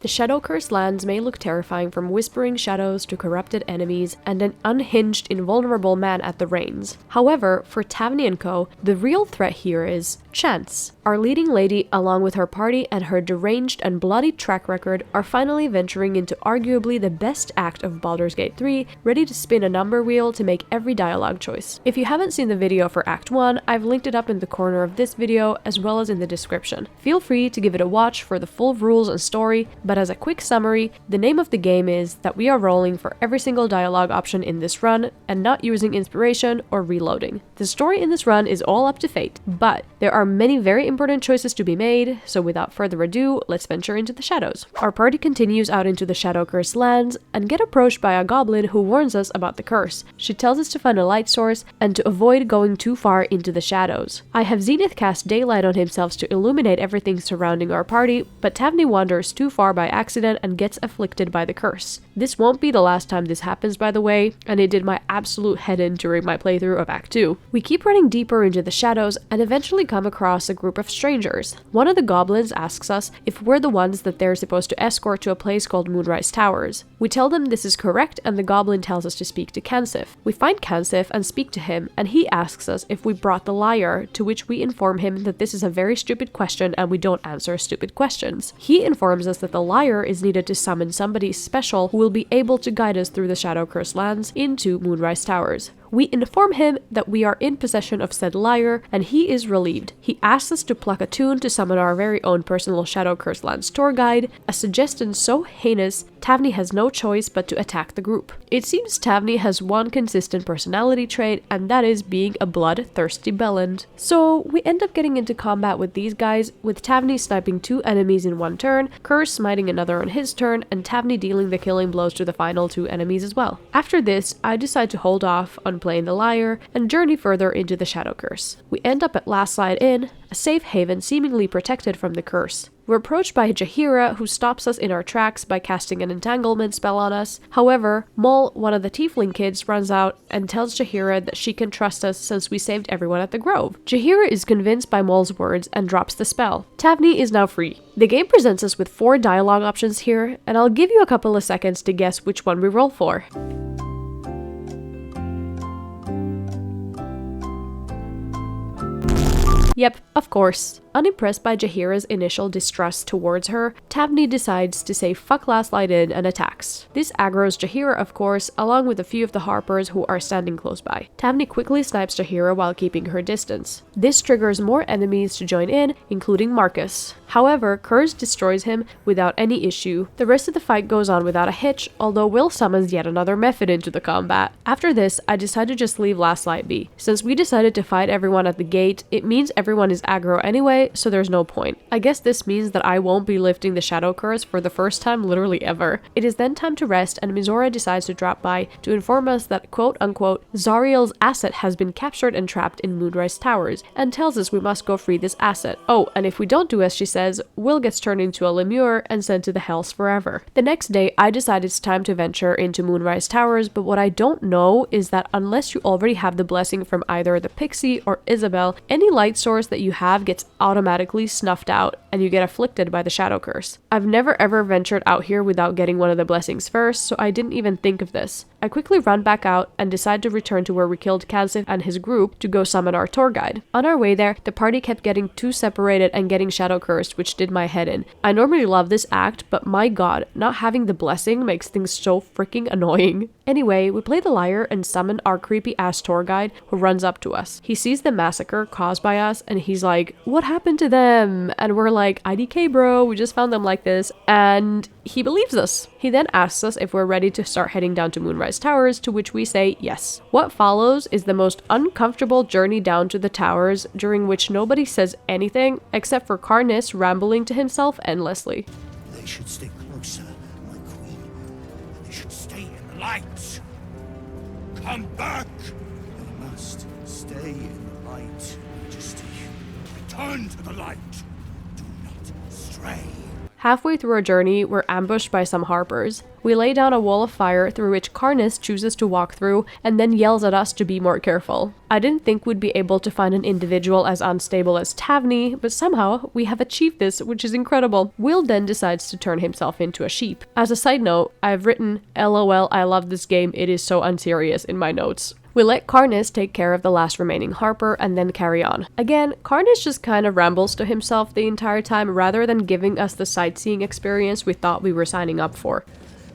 The Shadow Curse lands may look terrifying, from whispering shadows to corrupted enemies and an unhinged, invulnerable man at the reins. However, for Tavni and co, the real threat here is chance. Our leading lady, along with her party and her deranged and bloody track record, are finally venturing into arguably the best act of Baldur's Gate 3, ready to spin a number wheel to make every dialogue choice. If you haven't seen the video for Act 1, I've linked it up in the corner of this video as well as in the description. Feel free to give it a watch for the full rules and story, but as a quick summary, the name of the game is that we are rolling for every single dialogue option in this run and not using inspiration or reloading. The story in this run is all up to fate, but there are many very important choices to be made, so without further ado, let's venture into the shadows. Our party continues out into the Shadow Curse lands and get approached by a goblin who warns us about the curse. She tells us to find a light source and to avoid going too far into the shadows. I have Zenith cast daylight on himself to illuminate everything surrounding our party, but Tavni wanders too far by accident and gets afflicted by the curse. This won't be the last time this happens, by the way, and it did my absolute head in during my playthrough of Act 2. We keep running deeper into the shadows and eventually come across a group of strangers. One of the goblins asks us if we're the ones that they're supposed to escort to a place called Moonrise Towers. We tell them this is correct, and the goblin tells us to speak to Kansif. We find Kansif and speak to him, and he asks us if we brought the liar, to which we inform him that this is a very stupid question and we don't answer stupid questions. He informs us that the liar is needed to summon somebody special who will be able to guide us through the Shadow Curse lands into Moonrise Towers. We inform him that we are in possession of said liar, and he is relieved. He asks us to pluck a tune to summon our very own personal Shadow Curse Lands tour guide, a suggestion so heinous, Tavni has no choice but to attack the group. It seems Tavni has one consistent personality trait, and that is being a bloodthirsty bellend. So we end up getting into combat with these guys, with Tavni sniping 2 enemies in one turn, Curse smiting another on his turn, and Tavni dealing the killing blows to the final 2 enemies as well. After this, I decide to hold off on playing the liar and journey further into the Shadow Curse. We end up at Longstrider Inn, a safe haven seemingly protected from the curse. We're approached by Jaheira, who stops us in our tracks by casting an entanglement spell on us. However, Mol, one of the tiefling kids, runs out and tells Jaheira that she can trust us since we saved everyone at the grove. Jaheira is convinced by Mol's words and drops the spell. Tavni is now free. The game presents us with 4 dialogue options here, and I'll give you a couple of seconds to guess which one we roll for. Yep, of course. Unimpressed by Jaheira's initial distrust towards her, Tavni decides to say fuck Longstrider Inn and attacks. This aggroes Jaheira, of course, along with a few of the Harpers who are standing close by. Tavni quickly snipes Jaheira while keeping her distance. This triggers more enemies to join in, including Marcus. However, Curse destroys him without any issue. The rest of the fight goes on without a hitch, although Will summons yet another method into the combat. After this, I decide to just leave Longstrider be. Since we decided to fight everyone at the gate, it means everyone is aggro anyway, so there's no point. I guess this means that I won't be lifting the Shadow Curse for the first time literally ever. It is then time to rest, and Mizora decides to drop by to inform us that quote-unquote Zariel's asset has been captured and trapped in Moonrise Towers, and tells us we must go free this asset. Oh, and if we don't do as she says, Will gets turned into a lemure and sent to the hells forever. The next day, I decide it's time to venture into Moonrise Towers, but what I don't know is that unless you already have the blessing from either the Pixie or Isabel, any light source that you have gets automatically snuffed out and you get afflicted by the Shadow Curse. I've never ever ventured out here without getting one of the blessings first, so I didn't even think of this. I quickly run back out and decide to return to where we killed Kansif and his group to go summon our tour guide. On our way there, the party kept getting too separated and getting Shadow Cursed, which did my head in. I normally love this act, but my god, not having the blessing makes things so freaking annoying. Anyway, we play the liar and summon our creepy ass tour guide who runs up to us. He sees the massacre caused by us and he's like, "What happened to them?" And we're like, "IDK bro, we just found them like this." And he believes us. He then asks us if we're ready to start heading down to Moonrise Towers, to which we say yes. What follows is the most uncomfortable journey down to the towers, during which nobody says anything except for Karnis rambling to himself endlessly. They should stay closer, my queen. They should stay in the light. Come back! They must stay in the light, Majesty. Return to the light. Do not stray. Halfway through our journey, we're ambushed by some harpers. We lay down a wall of fire through which Karnas chooses to walk through and then yells at us to be more careful. I didn't think we'd be able to find an individual as unstable as Tavni, but somehow we have achieved this, which is incredible. Will then decides to turn himself into a sheep. As a side note, I've written LOL, I love this game, it is so unserious in my notes. We let Karnas take care of the last remaining harper and then carry on. Again, Karnas just kind of rambles to himself the entire time rather than giving us the sightseeing experience we thought we were signing up for.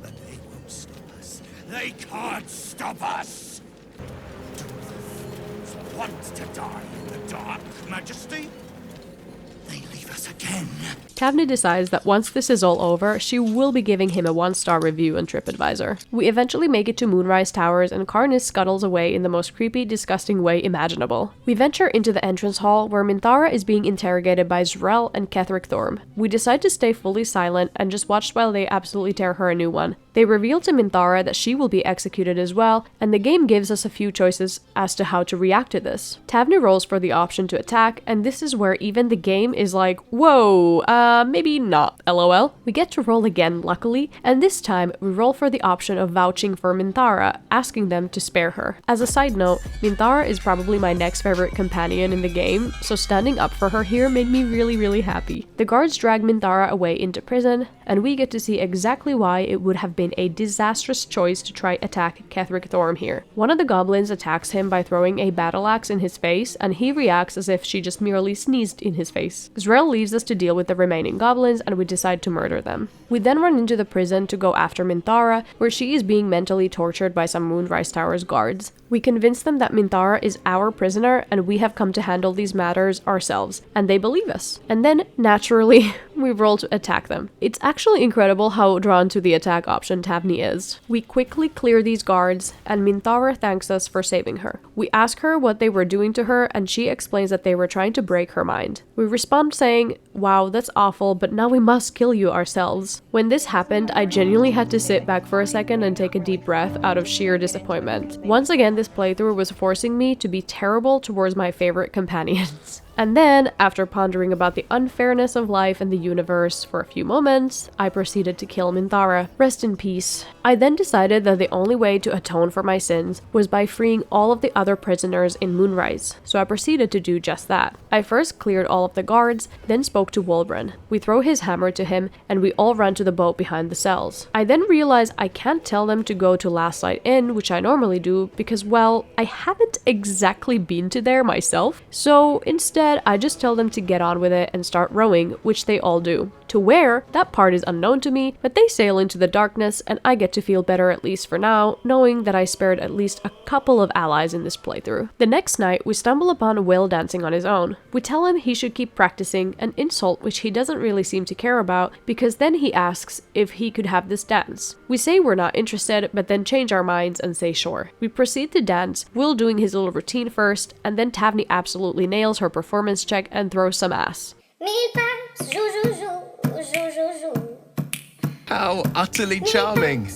But they won't stop us. They can't stop us! Do the fools want to die in the dark, Majesty? They leave us again. Tavni decides that once this is all over, she will be giving him a 1-star review on TripAdvisor. We eventually make it to Moonrise Towers and Karnas scuttles away in the most creepy, disgusting way imaginable. We venture into the entrance hall where Minthara is being interrogated by Zrel and Ketheric Thorm. We decide to stay fully silent and just watch while they absolutely tear her a new one. They reveal to Minthara that she will be executed as well, and the game gives us a few choices as to how to react to this. Tavni rolls for the option to attack, and this is where even the game is like, whoa, maybe not, lol. We get to roll again, luckily, and this time we roll for the option of vouching for Minthara, asking them to spare her. As a side note, Minthara is probably my next favorite companion in the game, so standing up for her here made me really happy. The guards drag Minthara away into prison, and we get to see exactly why it would have been a disastrous choice to try attack Ketheric Thorm here. One of the goblins attacks him by throwing a battle axe in his face, and he reacts as if she just merely sneezed in his face. Zrel leaves us to deal with the remaining goblins, and we decide to murder them. We then run into the prison to go after Minthara, where she is being mentally tortured by some Moonrise Towers guards. We convince them that Minthara is our prisoner, and we have come to handle these matters ourselves, and they believe us. And then, naturally, we roll to attack them. It's actually incredible how drawn to the attack option Tavni is. We quickly clear these guards, and Minthara thanks us for saving her. We ask her what they were doing to her, and she explains that they were trying to break her mind. We respond saying, wow, that's awful, but now we must kill you ourselves. When this happened, I genuinely had to sit back for a second and take a deep breath out of sheer disappointment. Once again, this playthrough was forcing me to be terrible towards my favorite companions. And then, after pondering about the unfairness of life and the universe for a few moments, I proceeded to kill Minthara. Rest in peace. I then decided that the only way to atone for my sins was by freeing all of the other prisoners in Moonrise, so I proceeded to do just that. I first cleared all of the guards, then spoke to Wulbren. We throw his hammer to him, and we all run to the boat behind the cells. I then realize I can't tell them to go to Last Light Inn, which I normally do, because, well, I haven't exactly been to there myself, so instead I just tell them to get on with it and start rowing, which they all do. To where, that part is unknown to me, but they sail into the darkness, and I get to feel better at least for now, knowing that I spared at least a couple of allies in this playthrough. The next night, we stumble upon Will dancing on his own. We tell him he should keep practicing, an insult which he doesn't really seem to care about, because then he asks if he could have this dance. We say we're not interested, but then change our minds and say sure. We proceed to dance, Will doing his little routine first, and then Tavni absolutely nails her performance check and throws some ass. How utterly charming!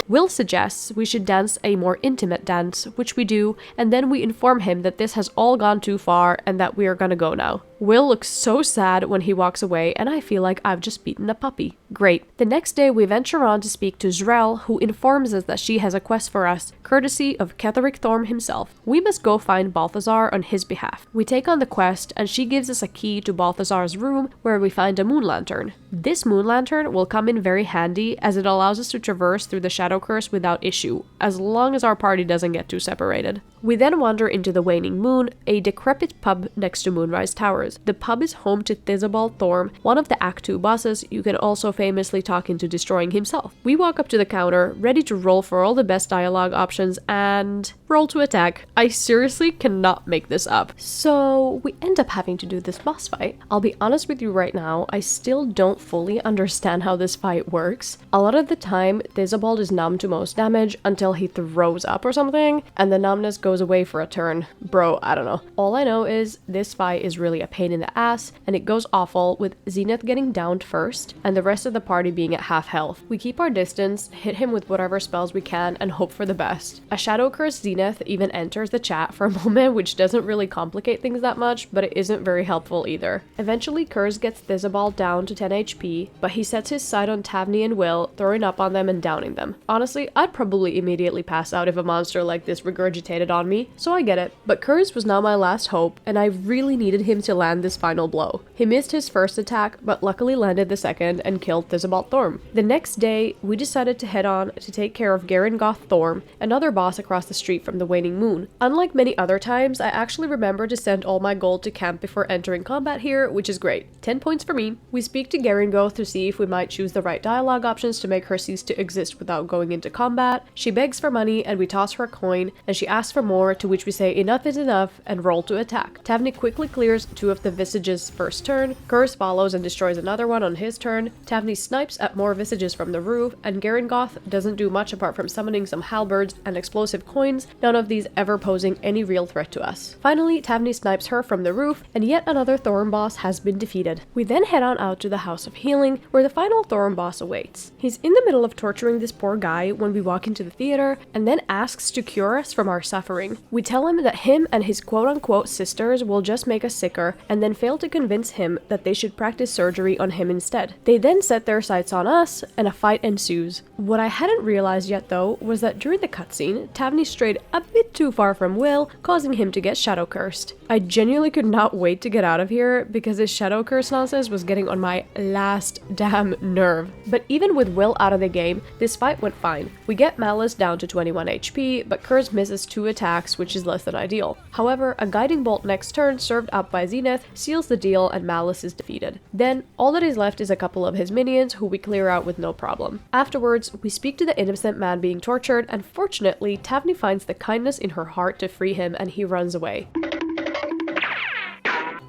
Will suggests we should dance a more intimate dance, which we do, and then we inform him that this has all gone too far and that we are gonna go now. Will looks so sad when he walks away, and I feel like I've just beaten a puppy. Great. The next day we venture on to speak to Zrel, who informs us that she has a quest for us, courtesy of Ketheric Thorm himself. We must go find Balthazar on his behalf. We take on the quest, and she gives us a key to Balthazar's room, where we find a moon lantern. This moon lantern will come in very handy, as it allows us to traverse through the Shadow Curse without issue, as long as our party doesn't get too separated. We then wander into the Waning Moon, a decrepit pub next to Moonrise Towers. The pub is home to Thisbald Thorm, one of the Act 2 bosses you can also famously talk into destroying himself. We walk up to the counter, ready to roll for all the best dialogue options, and roll to attack. I seriously cannot make this up. So we end up having to do this boss fight. I'll be honest with you right now, I still don't fully understand how this fight works. A lot of the time, Thisbald is numb to most damage until he throws up or something, and the numbness goes goes away for a turn. Bro, I don't know. All I know is this fight is really a pain in the ass, and it goes awful with Zenith getting downed first, and the rest of the party being at half health. We keep our distance, hit him with whatever spells we can, and hope for the best. A Shadow Curse Zenith even enters the chat for a moment, which doesn't really complicate things that much, but it isn't very helpful either. Eventually, Curse gets Thizabal down to 10 HP, but he sets his sight on Tavni and Will, throwing up on them and downing them. Honestly, I'd probably immediately pass out if a monster like this regurgitated on me, so I get it. But Curse was now my last hope, and I really needed him to land this final blow. He missed his first attack, but luckily landed the second and killed Thizabal Thorm. The next day, we decided to head on to take care of Garengoth Thorm, another boss across the street from the Waning Moon. Unlike many other times, I actually remember to send all my gold to camp before entering combat here, which is great. 10 points for me. We speak to Garengoth to see if we might choose the right dialogue options to make her cease to exist without going into combat. She begs for money and we toss her a coin, and she asks for more, to which we say enough is enough and roll to attack. Tavni quickly clears 2 of the Visages first turn, Curse follows and destroys another one on his turn, Tavni snipes at more Visages from the roof, and Garengoth doesn't do much apart from summoning some halberds and explosive coins, none of these ever posing any real threat to us. Finally, Tavni snipes her from the roof, and yet another Thorm boss has been defeated. We then head on out to the House of Healing, where the final Thorm boss awaits. He's in the middle of torturing this poor guy when we walk into the theater, and then asks to cure us from our suffering. We tell him that him and his quote-unquote sisters will just make us sicker, and then fail to convince him that they should practice surgery on him instead. They then set their sights on us, and a fight ensues. What I hadn't realized yet though was that during the cutscene, Tavni strayed a bit too far from Will, causing him to get shadow cursed. I genuinely could not wait to get out of here because this shadow curse nonsense was getting on my last damn nerve. But even with Will out of the game, this fight went fine. We get Malice down to 21 HP, but Curse misses 2 attacks, which is less than ideal. However, a guiding bolt next turn served up by Zenith seals the deal and Malice is defeated. Then, all that is left is a couple of his minions who we clear out with no problem. Afterwards, we speak to the innocent man being tortured, and fortunately, Tavni finds the kindness in her heart to free him and he runs away.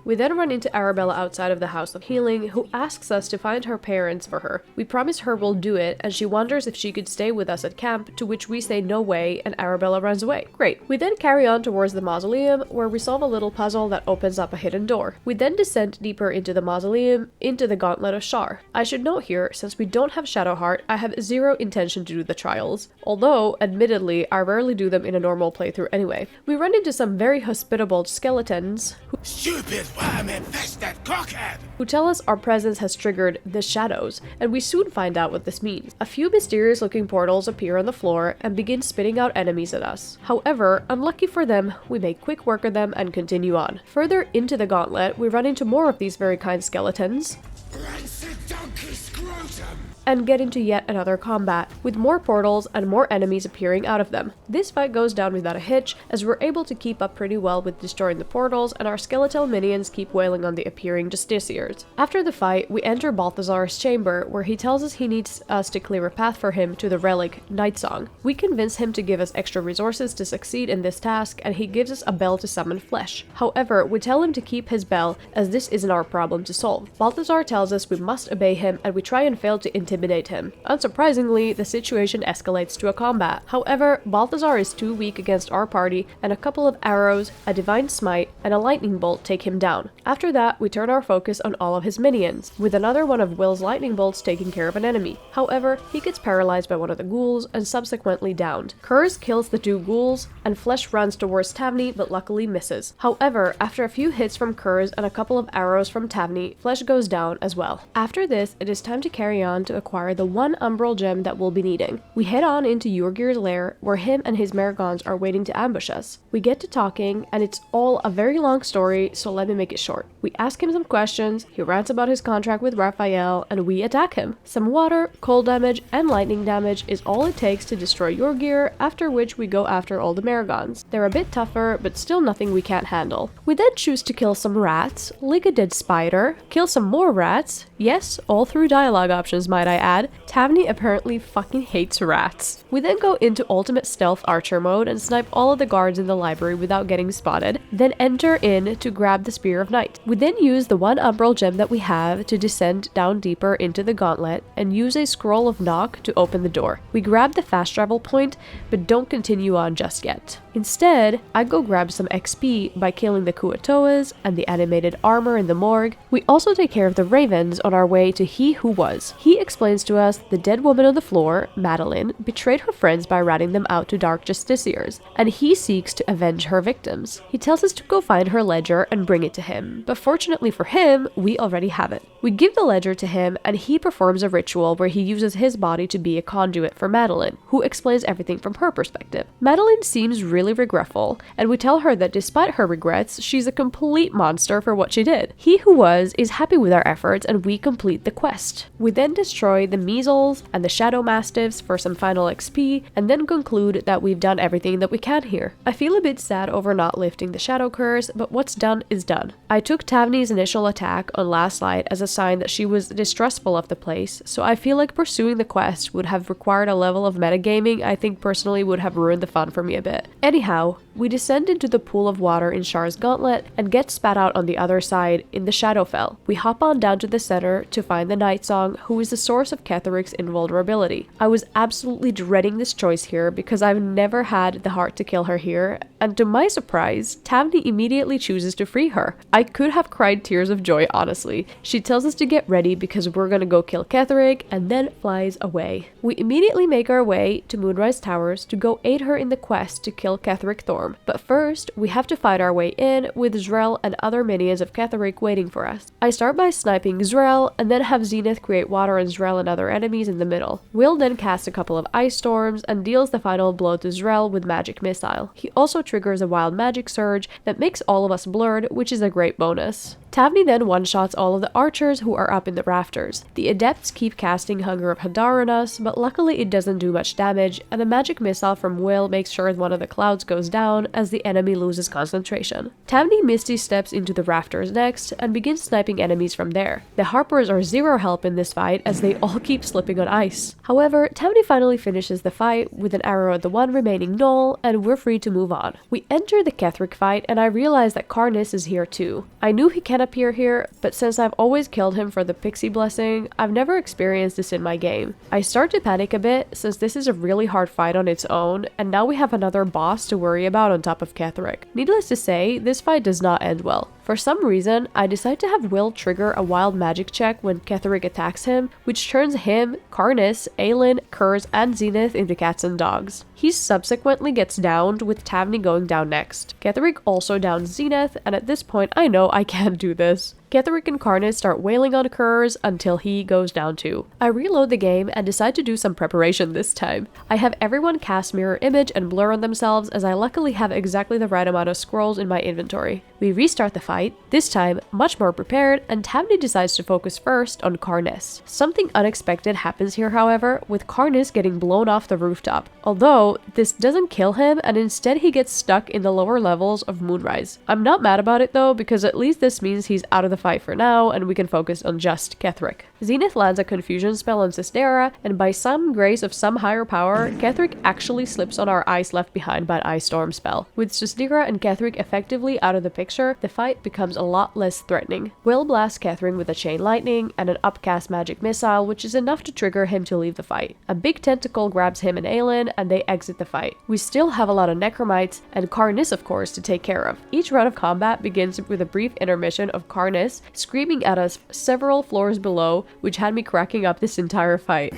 We then run into Arabella outside of the House of Healing, who asks us to find her parents for her. We promise her we'll do it, and she wonders if she could stay with us at camp, to which we say no way, and Arabella runs away. Great. We then carry on towards the mausoleum, where we solve a little puzzle that opens up a hidden door. We then descend deeper into the mausoleum, into the Gauntlet of Shar. I should note here, since we don't have Shadowheart, I have zero intention to do the trials. Although, admittedly, I rarely do them in a normal playthrough anyway. We run into some very hospitable skeletons, Stupid worm-infested cockhead! who tell us our presence has triggered the shadows, and we soon find out what this means. A few mysterious-looking portals appear on the floor and begin spitting out enemies at us. However, unlucky for them, we make quick work of them and continue on. Further into the gauntlet, we run into more of these very kind skeletons, Rancid donkey scrotum! and get into yet another combat, with more portals and more enemies appearing out of them. This fight goes down without a hitch, as we're able to keep up pretty well with destroying the portals, and our skeletal minions keep wailing on the appearing justiciars. After the fight, we enter Balthazar's chamber, where he tells us he needs us to clear a path for him to the relic, Nightsong. We convince him to give us extra resources to succeed in this task, and he gives us a bell to summon flesh. However, we tell him to keep his bell, as this isn't our problem to solve. Balthazar tells us we must obey him, and we try and fail to intimidate him. Unsurprisingly, the situation escalates to a combat. However, Balthazar is too weak against our party, and a couple of arrows, a divine smite, and a lightning bolt take him down. After that, we turn our focus on all of his minions, with another one of Will's lightning bolts taking care of an enemy. However, he gets paralyzed by one of the ghouls and subsequently downed. Curse kills the 2 ghouls, and Flesh runs towards Tavni but luckily misses. However, after a few hits from Curse and a couple of arrows from Tavni, Flesh goes down as well. After this, it is time to carry on to acquire the one umbral gem that we'll be needing. We head on into Yurgir's lair, where him and his Mergons are waiting to ambush us. We get to talking, and it's all a very long story, so let me make it short. We ask him some questions, he rants about his contract with Raphael, and we attack him. Some water, cold damage, and lightning damage is all it takes to destroy Yurgir, after which we go after all the Mergons. They're a bit tougher, but still nothing we can't handle. We then choose to kill some rats, lick a dead spider, kill some more rats, yes, all through through dialogue options, might I add. Tavni apparently fucking hates rats. We then go into ultimate stealth archer mode and snipe all of the guards in the library without getting spotted, then enter in to grab the Spear of Night. We then use the one umbral gem that we have to descend down deeper into the gauntlet and use a scroll of knock to open the door. We grab the fast travel point, but don't continue on just yet. Instead, I go grab some XP by killing the Kuatoas and the animated armor in the morgue. We also take care of the ravens on our way to He Who Was. He explains to us the dead woman on the floor, Madeline, betrayed her friends by ratting them out to dark justiciars, and he seeks to avenge her victims. He tells us to go find her ledger and bring it to him, but fortunately for him, we already have it. We give the ledger to him and he performs a ritual where he uses his body to be a conduit for Madeline, who explains everything from her perspective. Madeline seems really regretful, and we tell her that despite her regrets, she's a complete monster for what she did. He Who Was is happy with our efforts and we complete the quest. We then destroy the measles and the shadow mastiffs for some final XP, and then conclude that we've done everything that we can here. I feel a bit sad over not lifting the shadow curse, but what's done is done. I took Tavni's initial attack on last night as a sign that she was distrustful of the place, so I feel like pursuing the quest would have required a level of metagaming I think personally would have ruined the fun for me a bit. Anyhow, we descend into the pool of water in Shar's gauntlet and get spat out on the other side in the Shadowfell. We hop on down to the center to find the Night Song, who is the source of Ketheric's invulnerability. I was absolutely dreading this choice here because I've never had the heart to kill her here, and to my surprise, Tavni immediately chooses to free her. I could have cried tears of joy, honestly. She tells us to get ready because we're gonna go kill Ketheric, and then flies away. We immediately make our way to Moonrise Towers to go aid her in the quest to kill Ketheric Thorm. But first, we have to fight our way in with Zrel and other minions of Ketheric waiting for us. I start by sniping Zrel, and then have Zenith create water on Zrel and other enemies in the middle. Will then cast a couple of ice storms and deals the final blow to Zrel with Magic Missile. He also triggers a wild magic surge that makes all of us blurred, which is a great bonus. Tavni then one-shots all of the archers who are up in the rafters. The adepts keep casting Hunger of Hadar on us, but luckily it doesn't do much damage, and a magic missile from Will makes sure one of the clouds goes down as the enemy loses concentration. Tavni Misty steps into the rafters next and begins sniping enemies from there. The Harpers are zero help in this fight as they all keep slipping on ice. However, Tavni finally finishes the fight with an arrow at the one remaining gnoll, and we're free to move on. We enter the Ketheric fight, and I realize that Karnis is here too. I knew he can appear here, but since I've always killed him for the pixie blessing, I've never experienced this in my game. I start to panic a bit since this is a really hard fight on its own, and now we have another boss to worry about on top of Ketheric. Needless to say, this fight does not end well. For some reason, I decide to have Will trigger a wild magic check when Ketheric attacks him, which turns him, Karnis, Elin, Kurz, and Zenith into cats and dogs. He subsequently gets downed, with Tavni going down next. Ketheric also downs Zenith, and at this point I know I can't do this. Ketheric and Karnis start wailing on Kurz until he goes down too. I reload the game and decide to do some preparation this time. I have everyone cast Mirror Image and Blur on themselves, as I luckily have exactly the right amount of scrolls in my inventory. We restart the fight, this time much more prepared, and Tavni decides to focus first on Karnis. Something unexpected happens here, however, with Karnis getting blown off the rooftop. Although, this doesn't kill him, and instead he gets stuck in the lower levels of Moonrise. I'm not mad about it though, because at least this means he's out of the fight for now, and we can focus on just Ketheric. Zenith lands a confusion spell on Sistera, and by some grace of some higher power, Ketheric actually slips on our ice left behind by an Ice Storm spell. With Sistera and Ketheric effectively out of the picture, the fight becomes a lot less threatening. Will blasts Ketheric with a Chain Lightning and an upcast magic missile, which is enough to trigger him to leave the fight. A big tentacle grabs him and Elin, and they exit the fight. We still have a lot of Necromites, and Karnis of course to take care of. Each round of combat begins with a brief intermission of Karnis screaming at us several floors below, which had me cracking up this entire fight.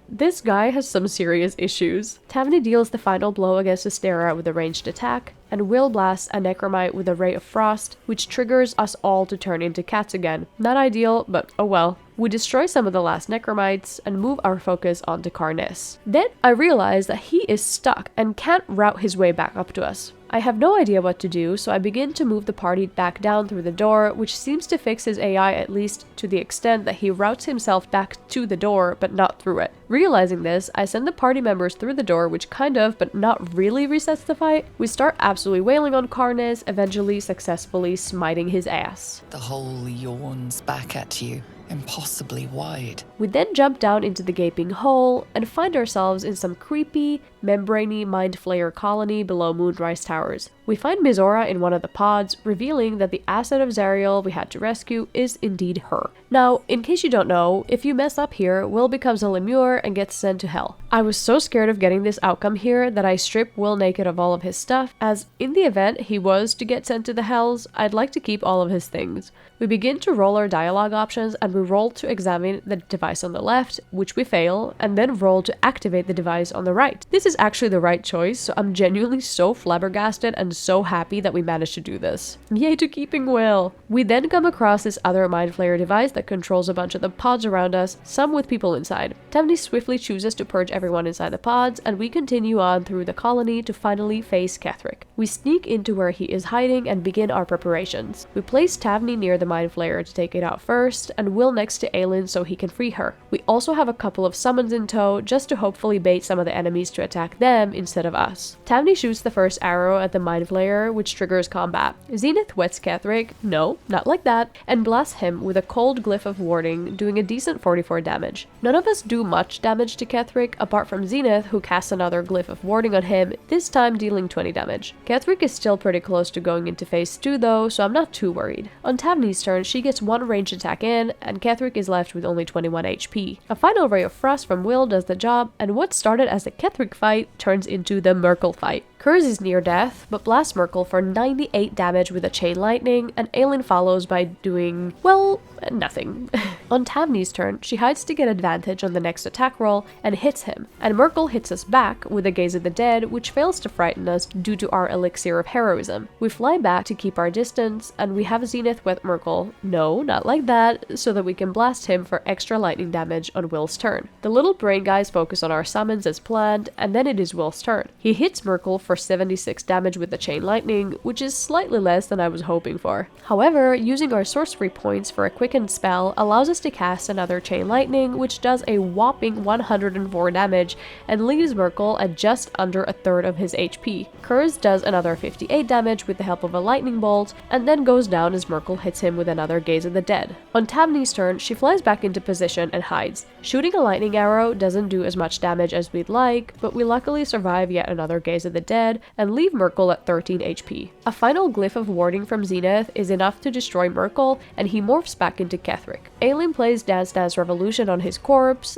This guy has some serious issues. Tavni deals the final blow against Astera with a ranged attack, and Will blasts a Necromite with a Ray of Frost, which triggers us all to turn into cats again. Not ideal, but oh well. We destroy some of the last Necromites and move our focus onto Karnis. Then I realize that he is stuck and can't route his way back up to us. I have no idea what to do, so I begin to move the party back down through the door, which seems to fix his AI at least to the extent that he routes himself back to the door, but not through it. Realizing this, I send the party members through the door, which kind of, but not really resets the fight. We start absolutely wailing on Karnes, eventually successfully smiting his ass. The hole yawns back at you, impossibly wide. We then jump down into the gaping hole and find ourselves in some creepy, membraney mind flayer colony below Moonrise Towers. We find Mizora in one of the pods, revealing that the asset of Zariel we had to rescue is indeed her. Now, in case you don't know, if you mess up here, Will becomes a lemure and gets sent to hell. I was so scared of getting this outcome here that I strip Will naked of all of his stuff, as in the event he was to get sent to the hells, I'd like to keep all of his things. We begin to roll our dialogue options and we roll to examine the device on the left, which we fail, and then roll to activate the device on the right. This is actually the right choice, so I'm genuinely so flabbergasted and so happy that we managed to do this. Yay to keeping Will! We then come across this other mind flayer device that controls a bunch of the pods around us, some with people inside. Tavni swiftly chooses to purge everyone inside the pods, and we continue on through the colony to finally face Ketheric. We sneak into where he is hiding and begin our preparations. We place Tavni near the mind flayer to take it out first, and Will next to Elin so he can free her. We also have a couple of summons in tow, just to hopefully bait some of the enemies to attack them instead of us. Tavni shoots the first arrow at the mind flayer, which triggers combat. Zenith wets Ketheric, no, not like that, and blasts him with a cold glyph of warding, doing a decent 44 damage. None of us do much damage to Ketheric, apart from Zenith, who casts another glyph of warding on him, this time dealing 20 damage. Ketheric is still pretty close to going into phase 2 though, so I'm not too worried. On Tavni's turn, she gets one ranged attack in, and Ketheric is left with only 21 HP. A final ray of frost from Will does the job, and what started as a Ketheric fight turns into the Merkel fight. Kurz is near death, but blasts Merkel for 98 damage with a chain lightning, and Elin follows by doing, well, nothing. On Tavni's turn, she hides to get advantage on the next attack roll and hits him, and Merkel hits us back with a Gaze of the Dead, which fails to frighten us due to our elixir of heroism. We fly back to keep our distance, and we have Zenith wet Merkel, no, not like that, so that we can blast him for extra lightning damage on Will's turn. The little brain guys focus on our summons as planned, and then it is Will's turn. He hits Merkel for 76 damage with the chain lightning, which is slightly less than I was hoping for. However, using our sorcery points for a quickened spell allows us to cast another chain lightning, which does a whopping 104 damage and leaves Merkel at just under a third of his HP. Kurz does another 58 damage with the help of a lightning bolt, and then goes down as Merkel hits him with another Gaze of the Dead. On Tavni's turn, she flies back into position and hides. Shooting a lightning arrow doesn't do as much damage as we'd like, but we luckily survive yet another Gaze of the Dead and leave Merkel at 13 HP. A final glyph of warding from Zenith is enough to destroy Merkel, and he morphs back into Ketheric. Elin plays Dance Dance Revolution on his corpse,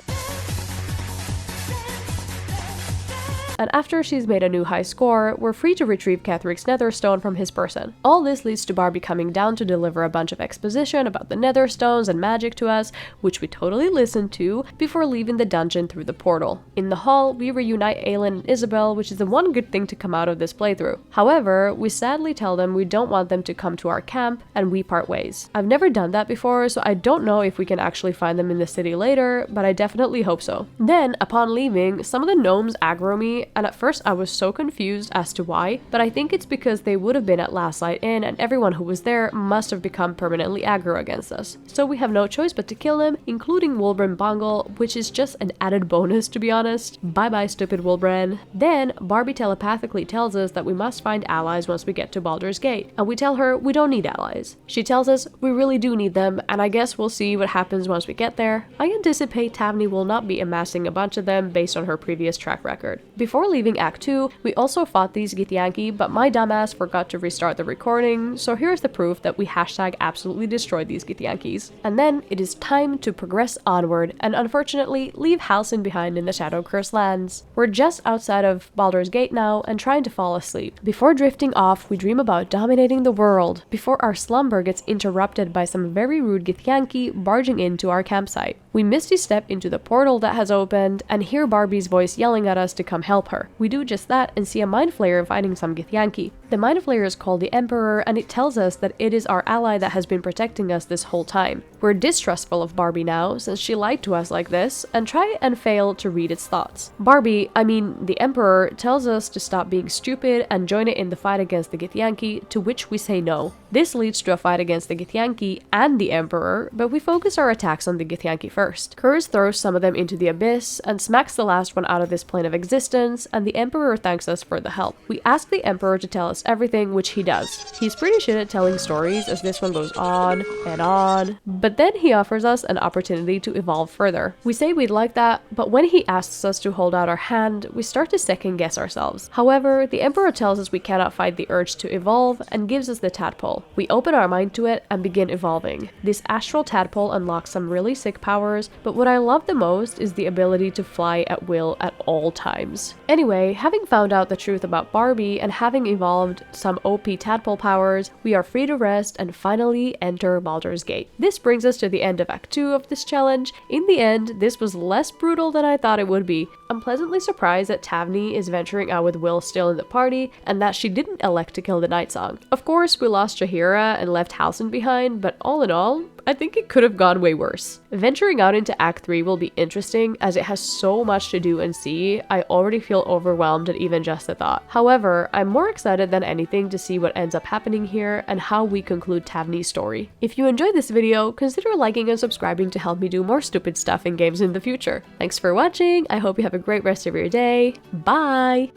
and after she's made a new high score, we're free to retrieve Ketheric's Netherstone from his person. All this leads to Barbie coming down to deliver a bunch of exposition about the Netherstones and magic to us, which we totally listened to, before leaving the dungeon through the portal. In the hall, we reunite Elin and Isabel, which is the one good thing to come out of this playthrough. However, we sadly tell them we don't want them to come to our camp, and we part ways. I've never done that before, so I don't know if we can actually find them in the city later, but I definitely hope so. Then, upon leaving, some of the gnomes aggro me, and at first I was so confused as to why, but I think it's because they would have been at Last Light Inn and everyone who was there must have become permanently aggro against us. So we have no choice but to kill them, including Wulbren Bongle, which is just an added bonus to be honest. Bye bye stupid Wulbren. Then Barbie telepathically tells us that we must find allies once we get to Baldur's Gate, and we tell her we don't need allies. She tells us we really do need them, and I guess we'll see what happens once we get there. I anticipate Tavni will not be amassing a bunch of them based on her previous track record. Before leaving Act 2, we also fought these Githyanki, but my dumbass forgot to restart the recording, so here's the proof that we absolutely destroyed these Githyankis. And then it is time to progress onward, and unfortunately leave Halsin behind in the Shadow-Cursed lands. We're just outside of Baldur's Gate now, and trying to fall asleep. Before drifting off, we dream about dominating the world, before our slumber gets interrupted by some very rude Githyanki barging into our campsite. We We misty step into the portal that has opened and hear Barbie's voice yelling at us to come help her. We do just that and see a mind flayer fighting some Githyanki. The mind flayer is called the Emperor, and it tells us that it is our ally that has been protecting us this whole time. We're distrustful of Barbie now, since she lied to us like this, and try and fail to read its thoughts. The Emperor, tells us to stop being stupid and join it in the fight against the Githyanki, to which we say no. This leads to a fight against the Githyanki and the Emperor, but we focus our attacks on the Githyanki first. Curse throws some of them into the abyss, and smacks the last one out of this plane of existence, and the Emperor thanks us for the help. We ask the Emperor to tell us everything, which he does. He's pretty shit at telling stories, as this one goes on and on, but then he offers us an opportunity to evolve further. We say we'd like that, but when he asks us to hold out our hand, we start to second guess ourselves. However, the Emperor tells us we cannot fight the urge to evolve and gives us the tadpole. We open our mind to it and begin evolving. This astral tadpole unlocks some really sick powers, but what I love the most is the ability to fly at will at all times. Anyway, having found out the truth about Barbie and having evolved some OP tadpole powers, we are free to rest and finally enter Baldur's Gate. This brings us to the end of Act 2 of this challenge. In the end, this was less brutal than I thought it would be. I'm pleasantly surprised that Tavni is venturing out with Will still in the party, and that she didn't elect to kill the Night Song. Of course, we lost Jaheira and left Halsin behind, but all in all, I think it could have gone way worse. Venturing out into Act 3 will be interesting, as it has so much to do and see. I already feel overwhelmed at even just the thought. However, I'm more excited than anything to see what ends up happening here and how we conclude Tavni's story. If you enjoyed this video, consider liking and subscribing to help me do more stupid stuff in games in the future. Thanks for watching, I hope you have a great rest of your day. Bye!